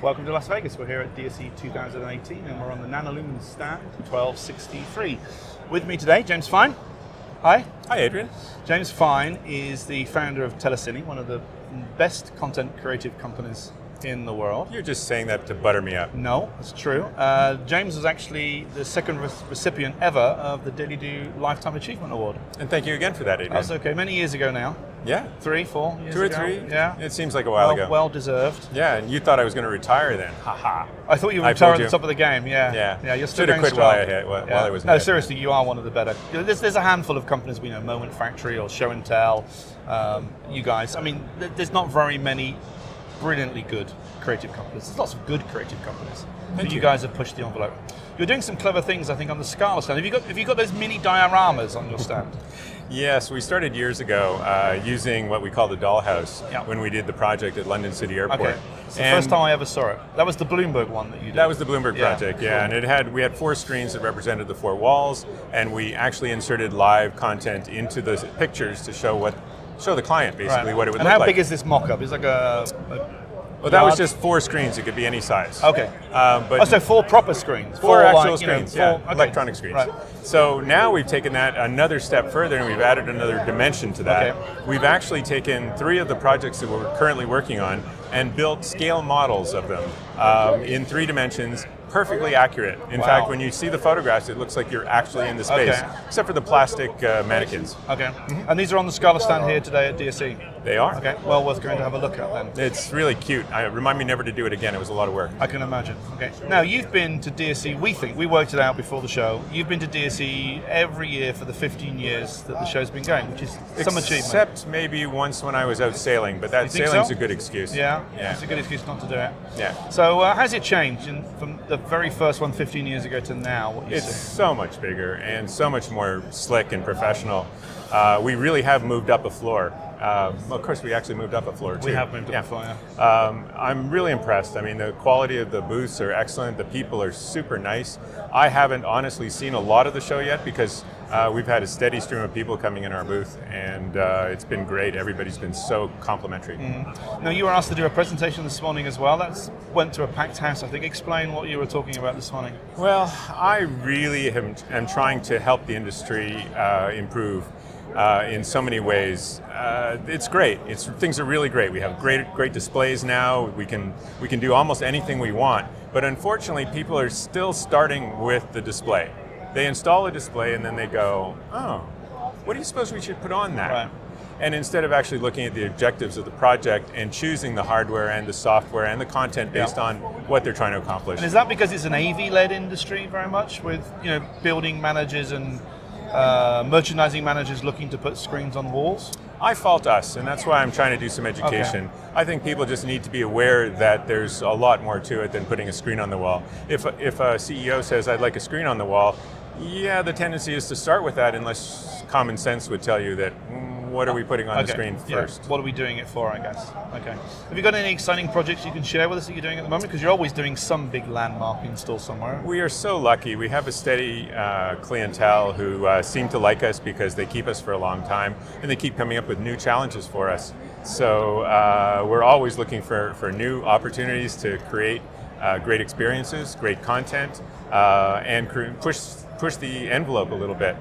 Welcome to Las Vegas. We're here at DSE 2018 and we're on the NanoLumens stand 1263. With me today, James Fine. Hi. Hi, Adrian. James Fine is the founder of Telecine, one of the best content creative companies in the world. You're just saying that to butter me up. No, that's true. James was actually the second recipient ever of the DailyDOOH Lifetime Achievement Award. And thank you again for that, Adrian. That's okay. Many years ago now. Yeah. 3, 4 years 2 or ago. 3? Yeah. It seems like a while ago. Well deserved. Yeah, and you thought I was going to retire then. Ha ha. I thought you were retired at the top of the game. Yeah. Yeah. You're still Should have going quit strong. while I was No, ahead. seriously, you are one of the better. There's a handful of companies we know, Moment Factory or Show and Tell. You guys. I mean, there's not very many brilliantly good creative companies. There's lots of good creative companies. But you guys have pushed the envelope. You're doing some clever things, I think, on the Scala stand. Have you got those mini dioramas on your stand? Yes, we started years ago using what we call the dollhouse when we did the project at London City Airport. Okay. It's the first time I ever saw it. That was the Bloomberg one that you did. That was the Bloomberg project, yeah. And we had 4 screens that represented the 4 walls, and we actually inserted live content into the pictures to show the client basically what it would look like. And how big is this mock-up? It's like well, that was just 4 screens. It could be any size. Okay. So 4 proper screens. 4 actual screens, electronic screens. Right. So now we've taken that another step further and we've added another dimension to that. Okay. We've actually taken 3 of the projects that we're currently working on and built scale models of them in 3 dimensions, perfectly accurate. In fact, when you see the photographs, it looks like you're actually in the space, except for the plastic mannequins. Okay. And these are on the Scala stand here today at DSE? They are. Okay. Well worth going to have a look at then. It's really cute. Remind me never to do it again. It was a lot of work. I can imagine. Okay. Now, you've been to DSE, we worked it out before the show. You've been to DSE every year for the 15 years that the show's been going, which is some achievement. Except maybe once when I was out sailing, but that sailing's a good excuse. Yeah. It's a good excuse not to do it. Yeah. So how's it changed from the very first one 15 years ago to now? It's so much bigger and so much more slick and professional. We really have moved up a floor. Of course, we actually moved up a floor too. We have moved up a floor, yeah. I'm really impressed. I mean, the quality of the booths are excellent. The people are super nice. I haven't honestly seen a lot of the show yet because we've had a steady stream of people coming in our booth, and it's been great. Everybody's been so complimentary. Now, you were asked to do a presentation this morning as well. That went to a packed house, I think. Explain what you were talking about this morning. Well, I really am trying to help the industry improve. In so many ways. It's great. Things are really great. We have great displays now. We can do almost anything we want. But unfortunately, people are still starting with the display. They install a display and then they go, oh, what do you suppose we should put on that? Right. And instead of actually looking at the objectives of the project and choosing the hardware and the software and the content based on what they're trying to accomplish. And is that because it's an AV-led industry very much, with building managers and merchandising managers looking to put screens on walls? I fault us, and that's why I'm trying to do some education. Okay. I think people just need to be aware that there's a lot more to it than putting a screen on the wall. If a CEO says, I'd like a screen on the wall, yeah, the tendency is to start with that unless common sense would tell you that, what are we putting on the screen first? What are we doing it for, I guess? Okay. Have you got any exciting projects you can share with us that you're doing at the moment? Because you're always doing some big landmark install somewhere. We are so lucky. We have a steady clientele who seem to like us because they keep us for a long time and they keep coming up with new challenges for us. So we're always looking for new opportunities to create great experiences, great content, and push the envelope a little bit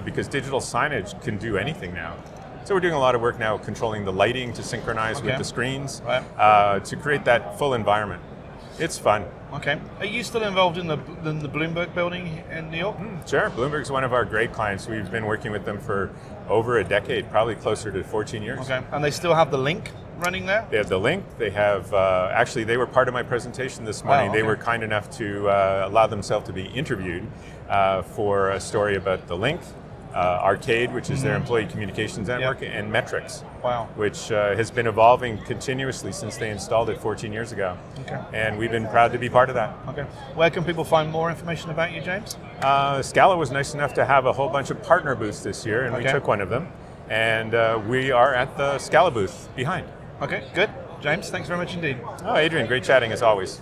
because digital signage can do anything now. So we're doing a lot of work now controlling the lighting to synchronize with the screens to create that full environment. It's fun. Okay. Are you still involved in the Bloomberg building in New York? Sure. Bloomberg's one of our great clients. We've been working with them for over a decade, probably closer to 14 years. Okay. And they still have the link running there? They have the link. They have, actually, they were part of my presentation this morning. Wow, okay. They were kind enough to allow themselves to be interviewed for a story about the link. Arcade, which is their employee communications network, and Metrics, which has been evolving continuously since they installed it 14 years ago. Okay. And we've been proud to be part of that. Okay. Where can people find more information about you, James? Scala was nice enough to have a whole bunch of partner booths this year, and we took one of them. And we are at the Scala booth behind. Okay, good. James, thanks very much indeed. Oh, Adrian, great chatting as always.